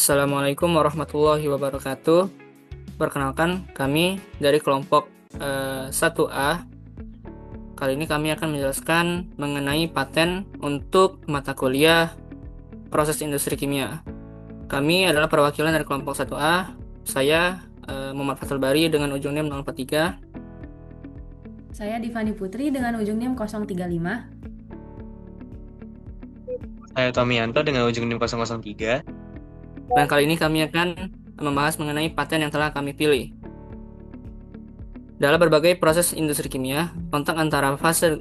Assalamualaikum warahmatullahi wabarakatuh. Perkenalkan, kami dari kelompok 1A. Kali ini kami akan menjelaskan mengenai paten untuk mata kuliah proses industri kimia. Kami adalah perwakilan dari kelompok 1A. Saya Muhammad Fathul Bari dengan ujung NIM 043. Saya Divani Putri dengan ujung NIM 035. Saya Tomianto dengan ujung NIM 003. Dan kali ini kami akan membahas mengenai paten yang telah kami pilih. Dalam berbagai proses industri kimia, kontak antara fase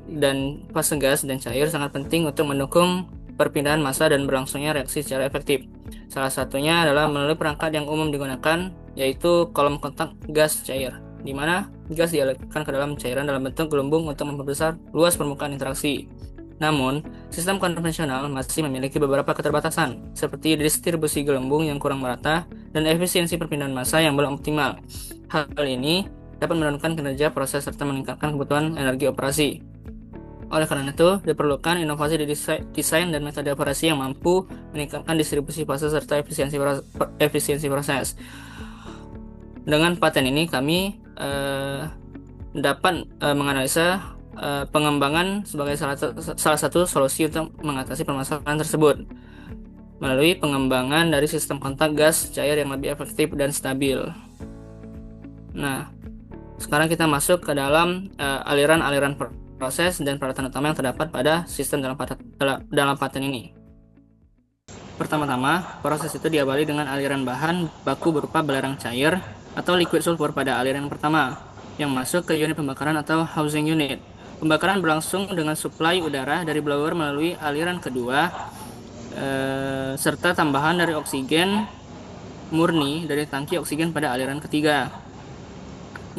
gas dan cair sangat penting untuk mendukung perpindahan massa dan berlangsungnya reaksi secara efektif. Salah satunya adalah melalui perangkat yang umum digunakan, yaitu kolom kontak gas cair, di mana gas dialirkan ke dalam cairan dalam bentuk gelembung untuk memperbesar luas permukaan interaksi. Namun, sistem konvensional masih memiliki beberapa keterbatasan, seperti distribusi gelembung yang kurang merata dan efisiensi perpindahan massa yang belum optimal. Hal ini dapat menurunkan kinerja proses serta meningkatkan kebutuhan energi operasi. Oleh karena itu, diperlukan inovasi di desain dan metode operasi yang mampu meningkatkan distribusi fase serta efisiensi proses. Dengan paten ini, kami dapat menganalisa pengembangan sebagai salah satu solusi untuk mengatasi permasalahan tersebut melalui pengembangan dari sistem kontak gas cair yang lebih efektif dan stabil. Nah, sekarang kita masuk ke dalam aliran-aliran proses dan peralatan utama yang terdapat pada sistem dalam paten ini. Pertama-tama, proses itu diawali dengan aliran bahan baku berupa belerang cair atau liquid sulfur pada aliran pertama yang masuk ke unit pembakaran atau housing unit. Pembakaran berlangsung dengan suplai udara dari blower melalui aliran kedua serta tambahan dari oksigen murni dari tangki oksigen pada aliran ketiga.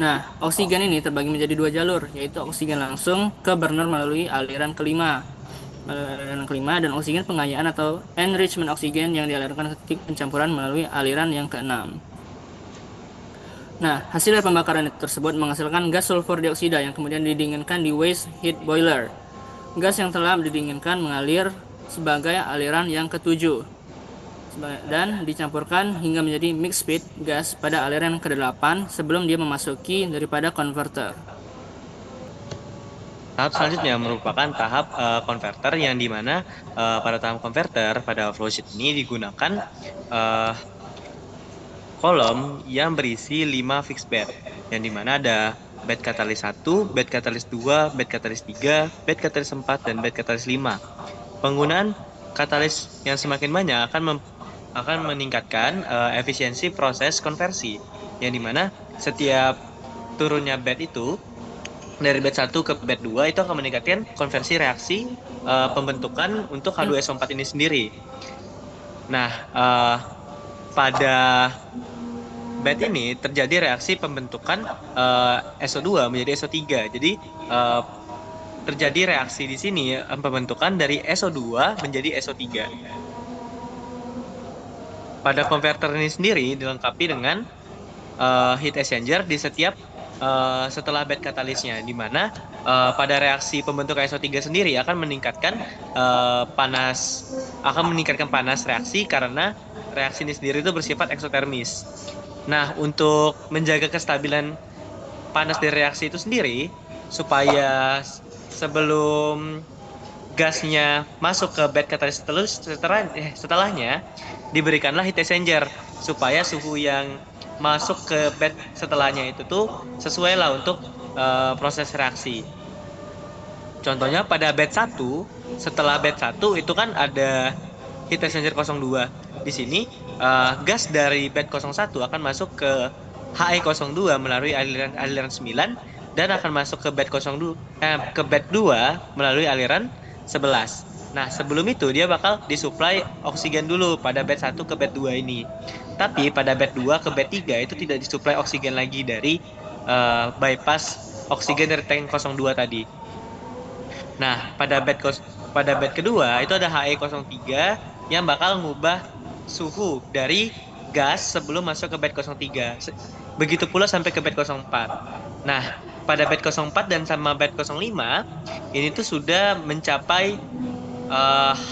Nah, oksigen ini terbagi menjadi dua jalur, yaitu oksigen langsung ke burner melalui aliran kelima dan oksigen pengayaan atau enrichment oksigen yang dialirkan ke titik pencampuran melalui aliran yang keenam. Nah, hasil dari pembakaran tersebut menghasilkan gas sulfur dioksida yang kemudian didinginkan di waste heat boiler. Gas yang telah didinginkan mengalir sebagai aliran yang ketujuh dan dicampurkan hingga menjadi mixed feed gas pada aliran ke-8 sebelum dia memasuki daripada converter. Tahap selanjutnya merupakan tahap konverter yang dimana pada tahap konverter pada flowsheet ini digunakan kolom yang berisi 5 fixed bed yang dimana ada bed katalis 1, bed katalis 2, bed katalis 3, bed katalis 4, dan bed katalis 5. Penggunaan katalis yang semakin banyak akan meningkatkan efisiensi proses konversi yang dimana setiap turunnya bed itu dari bed 1 ke bed 2 itu akan meningkatkan konversi reaksi pembentukan untuk H2SO4 ini sendiri. Nah, pada bed ini terjadi reaksi pembentukan SO2 menjadi SO3. Jadi terjadi reaksi di sini pembentukan dari SO2 menjadi SO3. Pada konverter ini sendiri dilengkapi dengan heat exchanger di setiap setelah bed katalisnya, di mana pada reaksi pembentukan SO3 sendiri akan meningkatkan panas reaksi karena reaksi ini sendiri itu bersifat eksotermis. Nah, untuk menjaga kestabilan panas dari reaksi itu sendiri supaya sebelum gasnya masuk ke bed katalis setelahnya diberikanlah heat exchanger supaya suhu yang masuk ke bed setelahnya itu tuh sesuai lah untuk proses reaksi. Contohnya pada bed 1, setelah bed 1 itu kan ada heat exchanger 02. Di sini gas dari bed 01 akan masuk ke HE02 melalui aliran 9 dan akan masuk ke bed 2 melalui aliran 11. Nah, sebelum itu dia bakal disuplai oksigen dulu pada bed 1 ke bed 2 ini. Tapi pada bed 2 ke bed 3 itu tidak disuplai oksigen lagi dari bypass oksigen dari tank 02 tadi. Nah, pada bed kedua itu ada HE03 yang bakal ngubah suhu dari gas sebelum masuk ke bed 03. Begitu pula sampai ke bed 04. Nah, pada bed 04 dan sama bed 05 ini tuh sudah mencapai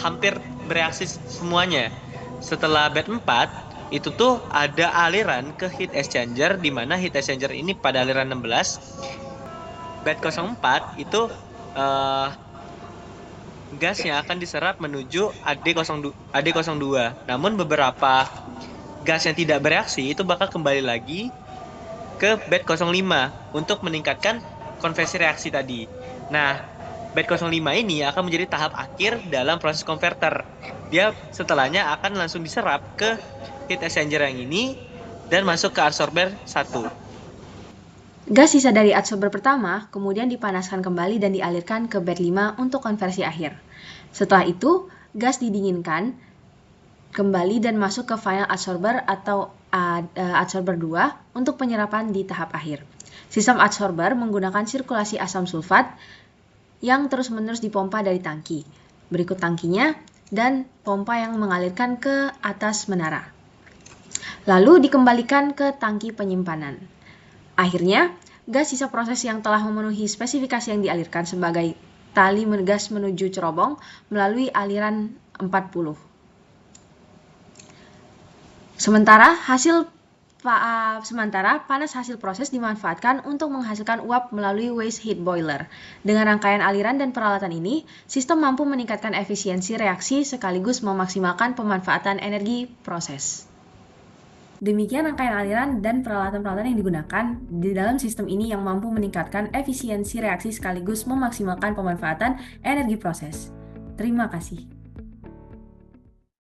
hampir bereaksi semuanya. Setelah bed 4 itu tuh ada aliran ke heat exchanger, di mana heat exchanger ini pada aliran 16, bed 04 itu gasnya akan diserap menuju AD02. Namun beberapa gas yang tidak bereaksi itu bakal kembali lagi ke bed 05 untuk meningkatkan konversi reaksi tadi. Nah, bed 05 ini akan menjadi tahap akhir dalam proses konverter. Dia setelahnya akan langsung diserap ke heat exchanger yang ini dan masuk ke adsorber 1. Gas sisa dari adsorber pertama kemudian dipanaskan kembali dan dialirkan ke bed 5 untuk konversi akhir. Setelah itu, gas didinginkan kembali dan masuk ke final adsorber atau adsorber 2 untuk penyerapan di tahap akhir. Sistem adsorber menggunakan sirkulasi asam sulfat yang terus-menerus dipompa dari tangki. Berikut tangkinya dan pompa yang mengalirkan ke atas menara. Lalu dikembalikan ke tangki penyimpanan. Akhirnya, gas sisa proses yang telah memenuhi spesifikasi yang dialirkan sebagai tali gas menuju cerobong melalui aliran 40. Sementara panas hasil proses dimanfaatkan untuk menghasilkan uap melalui waste heat boiler. Dengan rangkaian aliran dan peralatan ini, sistem mampu meningkatkan efisiensi reaksi sekaligus memaksimalkan pemanfaatan energi proses. Demikian rangkaian aliran dan peralatan-peralatan yang digunakan di dalam sistem ini yang mampu meningkatkan efisiensi reaksi sekaligus memaksimalkan pemanfaatan energi proses. Terima kasih.